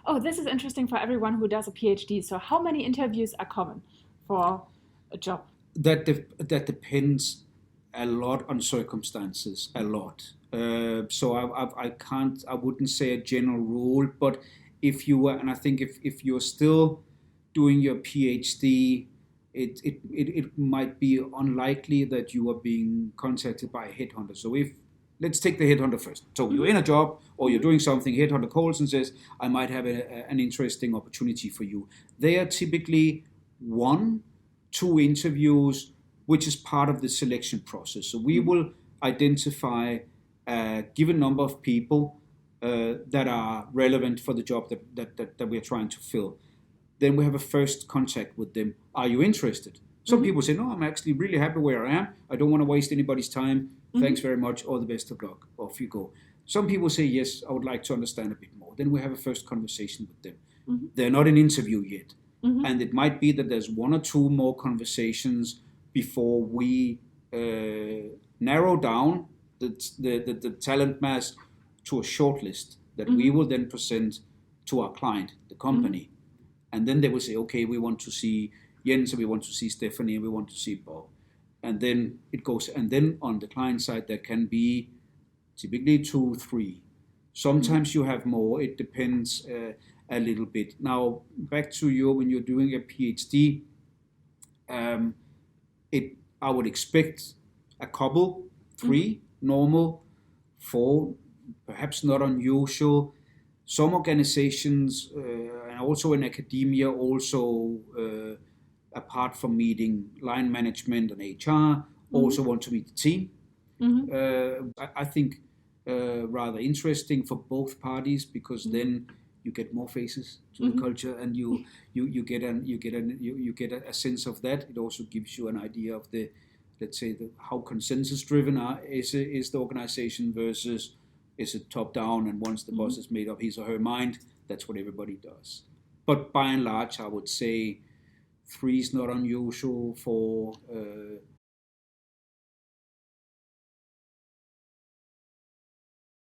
Oh, this is interesting for everyone who does a PhD. So, how many interviews are common for a job? That depends a lot on circumstances, a lot. So I wouldn't say a general rule, but if you were, and I think if you're still doing your PhD, it might be unlikely that you are being contacted by a headhunter. So if let's take the headhunter first. So you're Mm-hmm. in a job or you're Mm-hmm. doing something, headhunter calls and says, I might have an interesting opportunity for you. They are typically one, two interviews, which is part of the selection process. So we Mm-hmm. will identify a given number of people that are relevant for the job that we're trying to fill. Then we have a first contact with them. Are you interested? Some Mm-hmm. people say, no, I'm actually really happy where I am. I don't want to waste anybody's time. Mm-hmm. Thanks very much. All the best of luck. Off you go. Some people say, yes, I would like to understand a bit more. Then we have a first conversation with them. Mm-hmm. They're not an interview yet. Mm-hmm. And it might be that there's one or two more conversations before we narrow down the talent mass to a short list that we Mm-hmm. will then present to our client, the company. And then they will say, okay, we want to see Jens, we want to see Stephanie, we want to see Bob. And then it goes, and then on the client side, there can be typically two, three. Mm-hmm. Sometimes you have more, it depends a little bit. Now, back to you, when you're doing a PhD, um, I would expect a couple, Mm-hmm. three, normal, four, perhaps not unusual. Some organizations, and also in academia, also apart from meeting line management and HR, Mm-hmm. also want to meet the team. Mm-hmm. I think rather interesting for both parties because then you get more faces to the Mm-hmm. culture and you get a sense of that. It also gives you an idea of the, let's say, how consensus driven is the organization versus is it top down, and once the Mm-hmm. boss has made up his or her mind, that's what everybody does. But by and large, I would say three is not unusual for